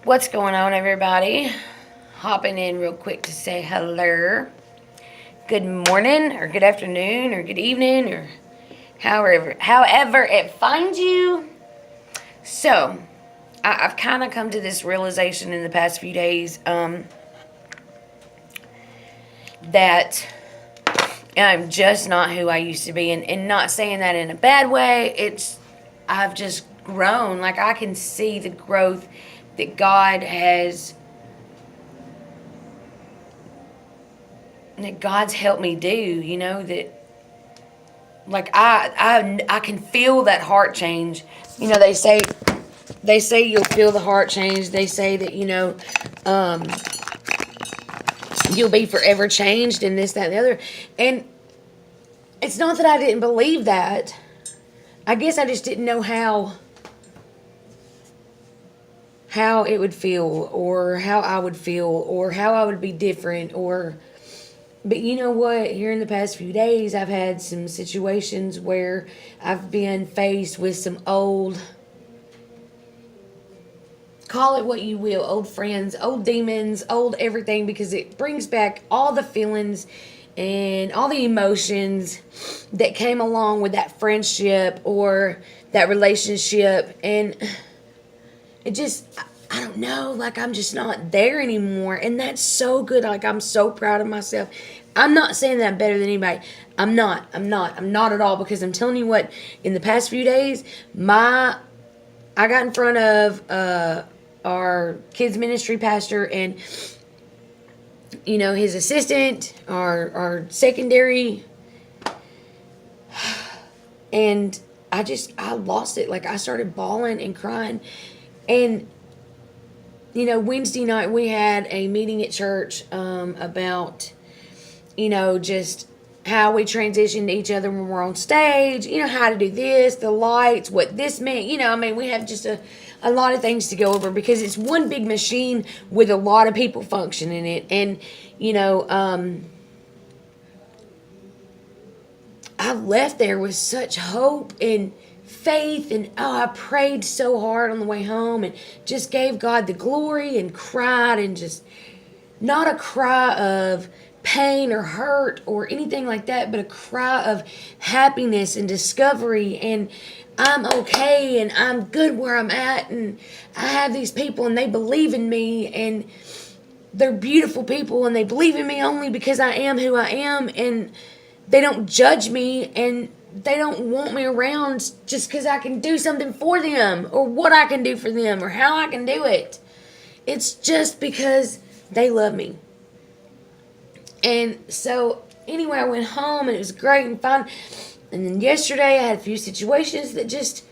What's going on, everybody? Hopping in real quick to say hello. Good morning, or good afternoon, or good evening, or however it finds you. So, I've kind of come to this realization in the past few days that I'm just not who I used to be, and not saying that in a bad way. I've just grown. Like, I can see the growth that God's helped me do, that like I can feel that heart change. They say you'll feel the heart change. They say that, you'll be forever changed and this, that, and the other. And it's not that I didn't believe that. I guess I just didn't know how it would feel, or how I would feel, or how I would be different, but you know what? Here in the past few days, I've had some situations where I've been faced with some old, call it what you will, old friends, old demons, old everything, because it brings back all the feelings and all the emotions that came along with that friendship or that relationship. And it just, I don't know, like, I'm just not there anymore. And that's so good. Like, I'm so proud of myself. I'm not saying that I'm better than anybody. I'm not at all, because I'm telling you what, in the past few days, I got in front of our kids ministry pastor and, his assistant, our secondary, and I lost it. Like, I started bawling and crying. And Wednesday night we had a meeting at church about, just how we transition to each other when we're on stage, how to do this, the lights, what this meant. We have just a lot of things to go over, because it's one big machine with a lot of people functioning in it. And, I left there with such hope and faith, and I prayed so hard on the way home and just gave God the glory and cried, and just not a cry of pain or hurt or anything like that, but a cry of happiness and discovery, and I'm okay and I'm good where I'm at, and I have these people and they believe in me, and they're beautiful people, and they believe in me only because I am who I am, and they don't judge me, and they don't want me around just because I can do something for them, or what I can do for them, or how I can do it. It's just because they love me. And so, anyway, I went home, and it was great and fun. And then yesterday, I had a few situations that just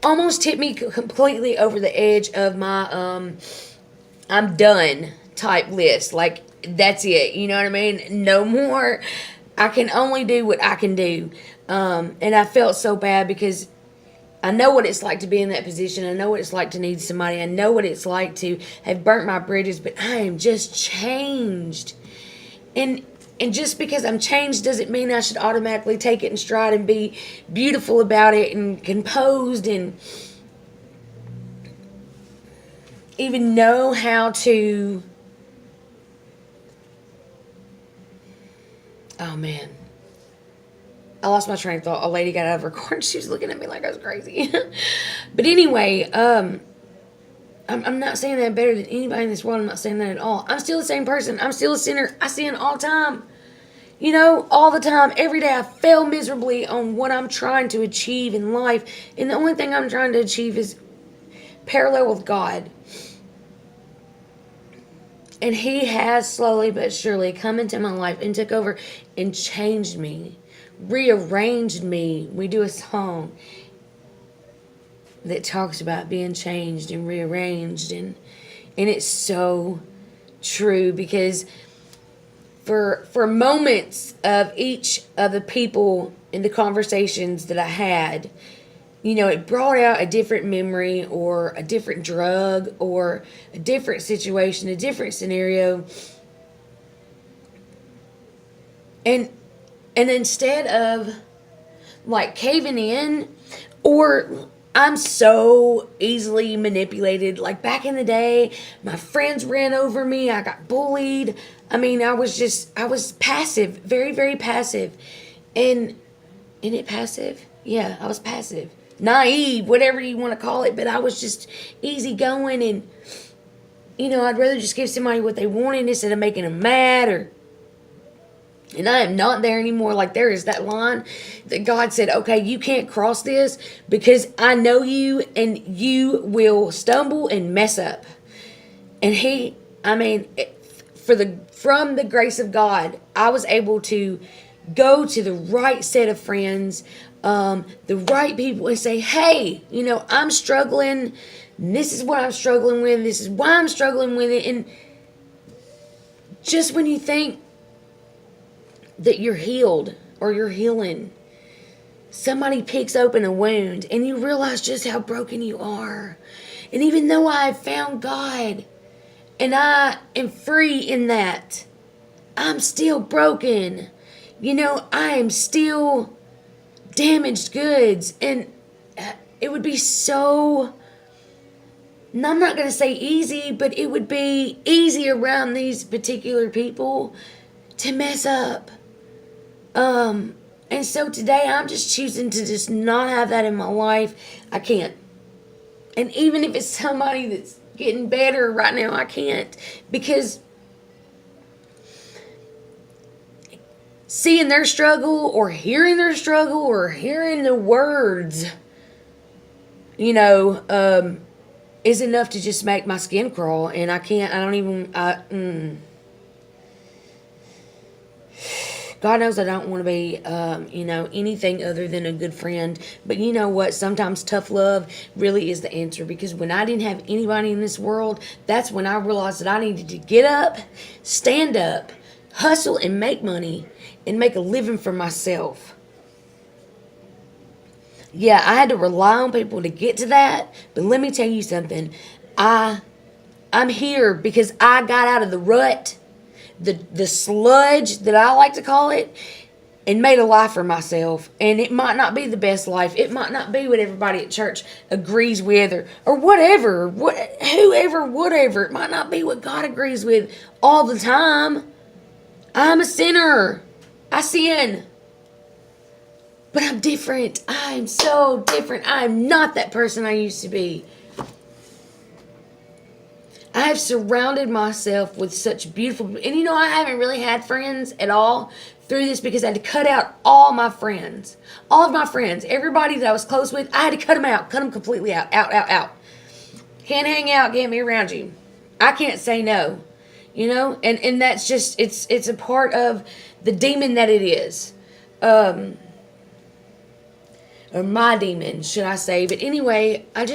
almost tipped me completely over the edge of my I'm done type list. Like, that's it. You know what I mean? No more. I can only do what I can do. And I felt so bad, because I know what it's like to be in that position. I know what it's like to need somebody. I know what it's like to have burnt my bridges, but I am just changed. And just because I'm changed doesn't mean I should automatically take it in stride and be beautiful about it and composed and even know how to... Oh, man. I lost my train of thought. A lady got out of her car and she was looking at me like I was crazy. But anyway, I'm not saying that I'm better than anybody in this world. I'm not saying that at all. I'm still the same person. I'm still a sinner. I sin all the time. All the time. Every day I fail miserably on what I'm trying to achieve in life. And the only thing I'm trying to achieve is parallel with God. And He has slowly but surely come into my life and took over and changed me, rearranged me. We do a song that talks about being changed and rearranged, and it's so true, because for moments of each of the people in the conversations that I had, it brought out a different memory, or a different drug, or a different situation, a different scenario. And instead of, like, caving in, or I'm so easily manipulated. Like back in the day, my friends ran over me. I got bullied. I mean, I was passive, very, very passive. And, isn't it passive? Yeah, I was passive. Naive, whatever you want to call it. But I was just easygoing. And, I'd rather just give somebody what they wanted instead of making them mad or. And I am not there anymore. Like there is that line that God said, okay, you can't cross this because I know you and you will stumble and mess up. And from the grace of God, I was able to go to the right set of friends, the right people and say, hey, I'm struggling. This is what I'm struggling with. This is why I'm struggling with it. And just when you think that you're healed or you're healing, somebody picks open a wound and you realize just how broken you are. And even though I have found God and I am free in that, I'm still broken. I am still damaged goods. And it would be so, and I'm not going to say easy, but it would be easy around these particular people to mess up. And so today I'm just choosing to just not have that in my life. I can't. And even if it's somebody that's getting better right now, I can't. Because seeing their struggle or hearing their struggle or hearing the words, is enough to just make my skin crawl. And God knows I don't want to be, anything other than a good friend. But you know what? Sometimes tough love really is the answer. Because when I didn't have anybody in this world, that's when I realized that I needed to get up, stand up, hustle, and make money, and make a living for myself. Yeah, I had to rely on people to get to that. But let me tell you something. I'm here because I got out of the rut, the sludge that I like to call it, and made a life for myself. And it might not be the best life. It might not be what everybody at church agrees with or whatever. Whatever. It might not be what God agrees with all the time. I'm a sinner. I sin. But I'm different. I'm so different. I'm not that person I used to be. I have surrounded myself with such beautiful, and I haven't really had friends at all through this because I had to cut out all my friends. All of my friends, everybody that I was close with, I had to cut them completely out. Can't hang out, can't be around you. I can't say no, and that's just, it's a part of the demon that it is. Or my demon, should I say. But anyway, I'm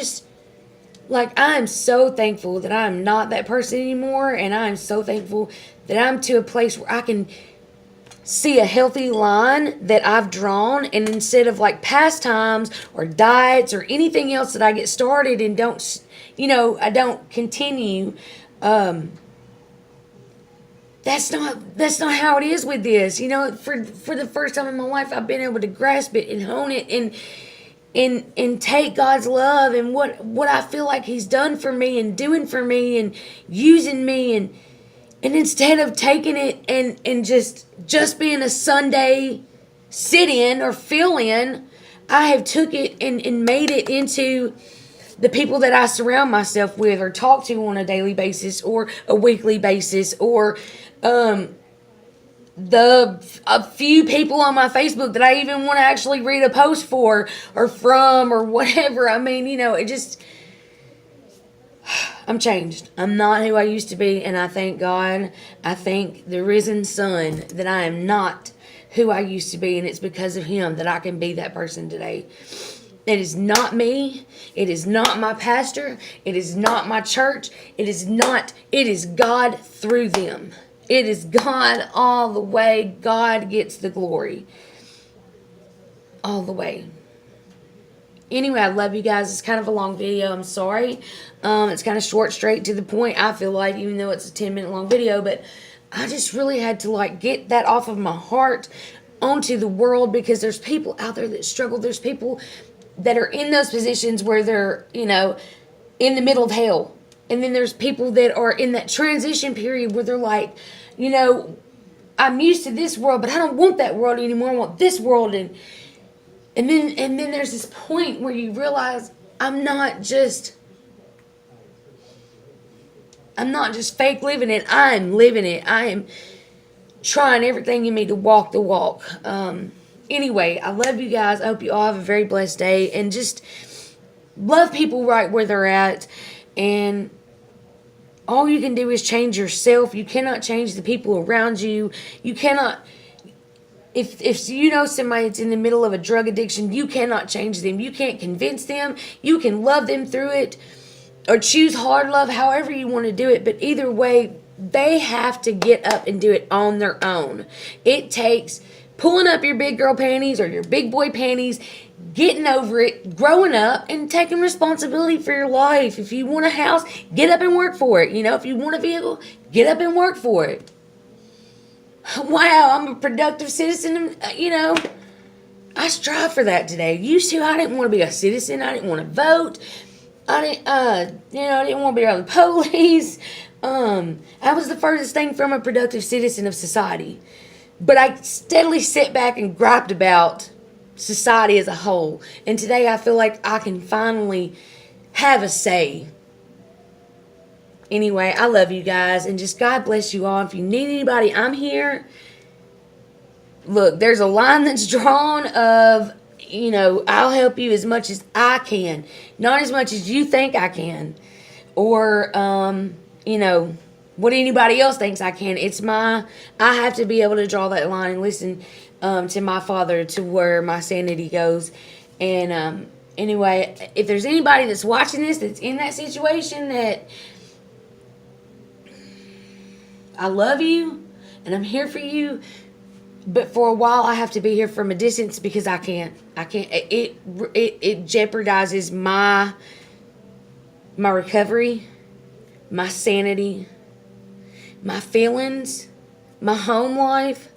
so thankful that I'm not that person anymore. And I'm so thankful that I'm to a place where I can see a healthy line that I've drawn. And instead of pastimes or diets or anything else that I get started and I don't continue, that's not how it is with this. For the first time in my life, I've been able to grasp it and hone it and take God's love and what I feel like He's done for me and doing for me and using me and instead of taking it and just being a Sunday sit-in or fill-in, I have took it and made it into the people that I surround myself with or talk to on a daily basis or a weekly basis or a few people on my Facebook that I even want to actually read a post for or from or whatever. I mean, it just, I'm changed. I'm not who I used to be, and I thank God. I thank the risen Son that I am not who I used to be, and it's because of Him that I can be that person today. It is not me. It is not my pastor. It is not my church. It is God through them. It is God all the way. God gets the glory. All the way. Anyway, I love you guys. It's kind of a long video. I'm sorry. It's kind of short, straight to the point, I feel like, even though it's a 10-minute long video. But I just really had to get that off of my heart onto the world because there's people out there that struggle. There's people that are in those positions where they're, in the middle of hell. And then there's people that are in that transition period where they're like, I'm used to this world, but I don't want that world anymore. I want this world. And then there's this point where you realize I'm not just fake living it. I'm living it. I am trying everything in me to walk the walk. Anyway, I love you guys. I hope you all have a very blessed day, and just love people right where they're at. And all you can do is change yourself. You cannot change the people around you. You cannot, if you know somebody that's in the middle of a drug addiction, you cannot change them. You can't convince them. You can love them through it, or choose hard love, however you want to do it. But either way, they have to get up and do it on their own. It takes pulling up your big girl panties or your big boy panties, getting over it, growing up, and taking responsibility for your life. If you want a house, get up and work for it. If you want a vehicle, get up and work for it. Wow, I'm a productive citizen. I strive for that today. Used to, I didn't want to be a citizen. I didn't want to vote. I didn't want to be around the police. I was the furthest thing from a productive citizen of society. But I steadily sit back and griped about society as a whole. And today I feel like I can finally have a say. Anyway, I love you guys, and just God bless you all. If you need anybody, I'm here. Look, there's a line that's drawn of, I'll help you as much as I can. Not as much as you think I can. Or, what anybody else thinks I can. I have to be able to draw that line and listen to my Father, to where my sanity goes. And anyway, if there's anybody that's watching this that's in that situation, that I love you and I'm here for you, but for a while I have to be here from a distance because I can't. It jeopardizes my recovery, my sanity, my feelings, my home life.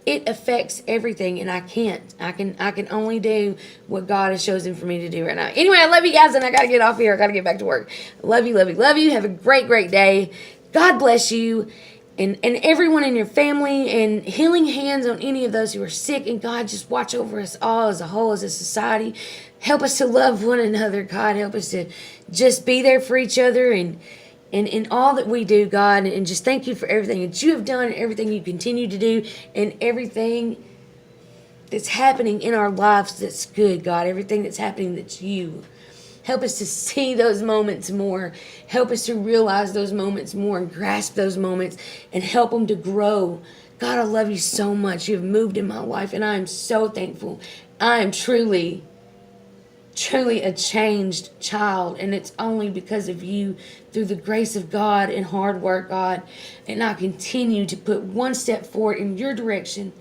It affects everything, and I can't. I can only do what God has chosen for me to do right now. Anyway, I love you guys, and I gotta get off here. I gotta get back to work. Love you, love you, love you. Have a great, great day. God bless you, and everyone in your family, and healing hands on any of those who are sick. And God, just watch over us all as a whole, as a society. Help us to love one another, God. Help us to just be there for each other, and in all that we do, God, and just thank you for everything that you have done, and everything you continue to do, and everything that's happening in our lives that's good, God. Everything that's happening that's you. Help us to see those moments more. Help us to realize those moments more and grasp those moments and help them to grow. God, I love you so much. You have moved in my life, and I am so thankful. I am truly a changed child, and it's only because of you, through the grace of God and hard work, God. And I continue to put one step forward in your direction.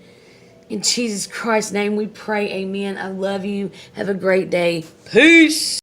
In Jesus Christ's name we pray, amen. I love you. Have a great day. Peace.